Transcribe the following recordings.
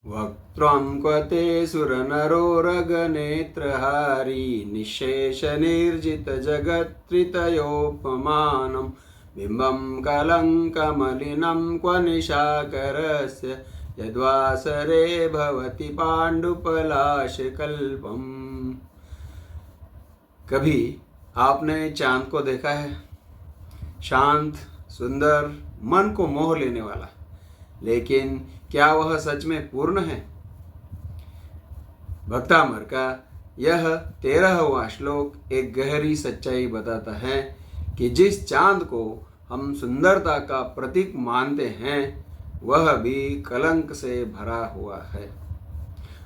वक्त्रं क्वते सुरनरोरगनेत्रहारी निःशेषनिर्जितजगत्त्रितयोपमानं बिम्बं कलङ्कमलिनं क्व निशाकरस्य यद्वासरे भवति पाण्डुपलाशकल्पम्। कभी आपने चांद को देखा है? शांत, सुंदर, मन को मोह लेने वाला, लेकिन क्या वह सच में पूर्ण है? भक्तामर का यह 13वां श्लोक एक गहरी सच्चाई बताता है कि जिस चांद को हम सुंदरता का प्रतीक मानते हैं वह भी कलंक से भरा हुआ है,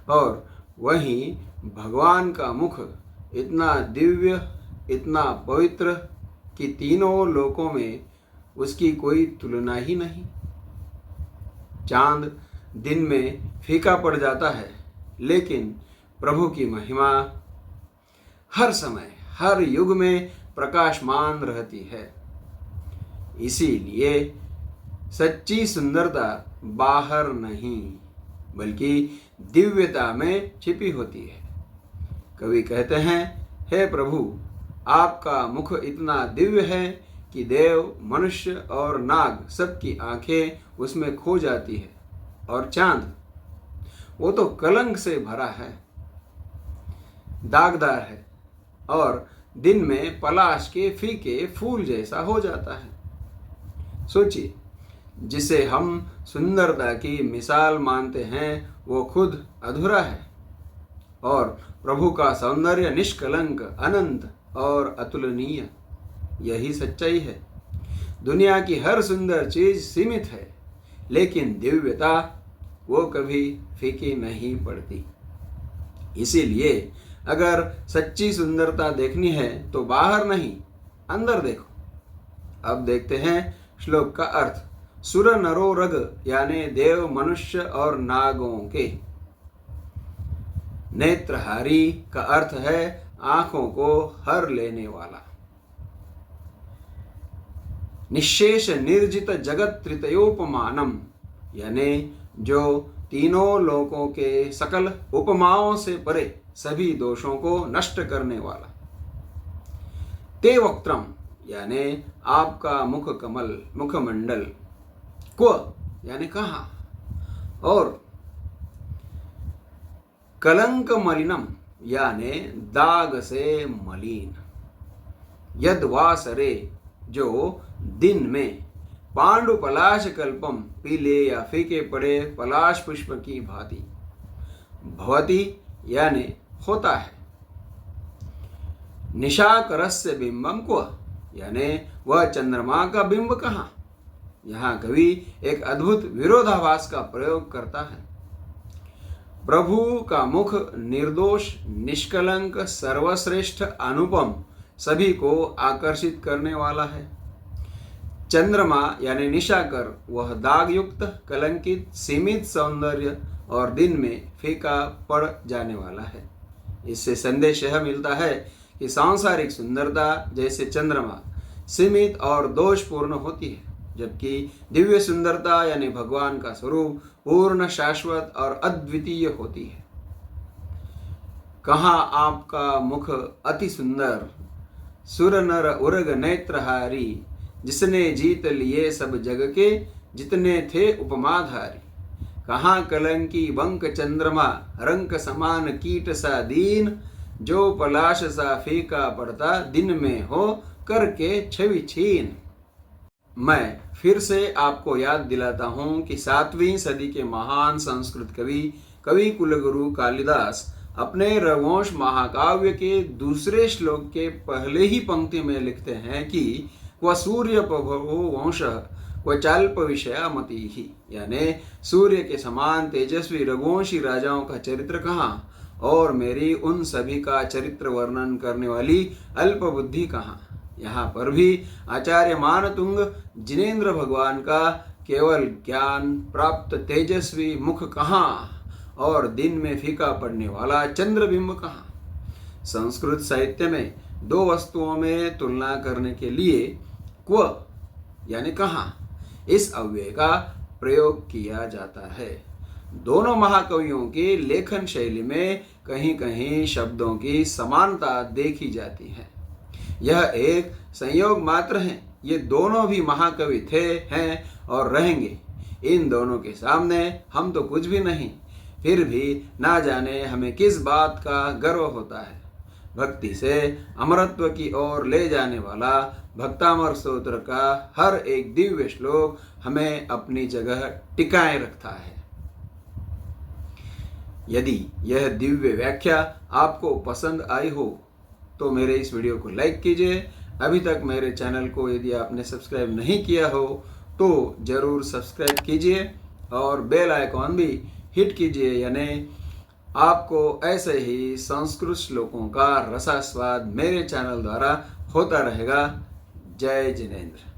और वहीं भगवान का मुख इतना दिव्य, इतना पवित्र कि तीनों लोकों में उसकी कोई तुलना ही नहीं। चांद दिन में फीका पड़ जाता है, लेकिन प्रभु की महिमा हर समय, हर युग में प्रकाशमान रहती है। इसीलिए सच्ची सुंदरता बाहर नहीं, बल्कि दिव्यता में छिपी होती है। कवि कहते हैं, हे प्रभु, आपका मुख इतना दिव्य है कि देव, मनुष्य और नाग सबकी आंखें उसमें खो जाती है, और चांद, वो तो कलंक से भरा है, दागदार है, और दिन में पलाश के फीके फूल जैसा हो जाता है। सोचिए, जिसे हम सुंदरता की मिसाल मानते हैं वो खुद अधूरा है, और प्रभु का सौंदर्य निष्कलंक, अनंत और अतुलनीय। यही सच्चाई है। दुनिया की हर सुंदर चीज सीमित है, लेकिन दिव्यता वो कभी फीकी नहीं पड़ती। इसीलिए अगर सच्ची सुंदरता देखनी है तो बाहर नहीं, अंदर देखो। अब देखते हैं श्लोक का अर्थ। सुर नरो रग, यानी देव, मनुष्य और नागों के। नेत्रहारी का अर्थ है आंखों को हर लेने वाला। निःशेष निर्जित जगत त्रितयोपमानम, यानी जो तीनों लोकों के सकल उपमाओं से परे सभी दोषों को नष्ट करने वाला। ते वक्त्रम, यानी आपका मुख कमल, मुखमंडल। क्व, यानी कहाँ, और कलंक मलिनम, यानी दाग से मलिन। यद वासरे, जो दिन में, पांडु पलाश कल्पम, पीले या फीके पड़े पलाश पुष्प की भांति। भवति, यानी होता है। निशाकरस्य बिंबम क्व, यानी वह चंद्रमा का बिंब कहाँ। यहाँ कवि एक अद्भुत विरोधाभास का प्रयोग करता है। प्रभु का मुख निर्दोष, निष्कलंक, सर्वश्रेष्ठ, अनुपम, सभी को आकर्षित करने वाला है। चंद्रमा यानी निशाकर, वह दाग युक्त, कलंकित, सीमित सौंदर्य और दिन में फीका पड़ जाने वाला है। इससे संदेश यह मिलता है कि सांसारिक सुंदरता जैसे चंद्रमा सीमित और दोषपूर्ण होती है, जबकि दिव्य सुंदरता यानी भगवान का स्वरूप पूर्ण, शाश्वत और अद्वितीय होती है। कहाँ आपका मुख अति सुंदर, सुर नर उर्ग नेत्रहारी, जिसने जीत लिए सब जग के, जितने थे उपमाधारी। कहाँ कलंकी बंक चंद्रमा, रंक समान कीट सा दीन, जो पलाश सा फीका पड़ता, दिन में हो करके छवि छीन। मैं फिर से आपको याद दिलाता हूँ कि 7वीं सदी के महान संस्कृत कवि कुलगुरु कालिदास अपने रघुवंश महाकाव्य के दूसरे श्लोक के पहले ही पंक्ति में लिखते हैं कि क्व सूर्य प्रभो वंश क्व चाल्प विषया मति ही, यानी सूर्य के समान तेजस्वी रघुवंशी राजाओं का चरित्र कहाँ, और मेरी उन सभी का चरित्र वर्णन करने वाली अल्प बुद्धि कहाँ। यहाँ पर भी आचार्य मानतुंग जिनेन्द्र भगवान का केवल ज्ञान प्राप्त तेजस्वी मुख कहाँ, और दिन में फीका पड़ने वाला चंद्रबिंब कहाँ। संस्कृत साहित्य में दो वस्तुओं में तुलना करने के लिए क्व यानी कहाँ, इस अव्यय का प्रयोग किया जाता है। दोनों महाकवियों की लेखन शैली में कहीं कहीं शब्दों की समानता देखी जाती है। यह एक संयोग मात्र है। ये दोनों भी महाकवि थे, हैं और रहेंगे। इन दोनों के सामने हम तो कुछ भी नहीं, फिर भी ना जाने हमें किस बात का गर्व होता है। भक्ति से अमरत्व की ओर ले जाने वाला भक्तामर स्तोत्र का हर एक दिव्य श्लोक हमें अपनी जगह टिकाए रखता है। यदि यह दिव्य व्याख्या आपको पसंद आई हो तो मेरे इस वीडियो को लाइक कीजिए। अभी तक मेरे चैनल को यदि आपने सब्सक्राइब नहीं किया हो तो ज़रूर सब्सक्राइब कीजिए और बेल आइकॉन भी हिट कीजिए, यानी आपको ऐसे ही संस्कृत श्लोकों का रसास्वाद मेरे चैनल द्वारा होता रहेगा। जय जिनेंद्र।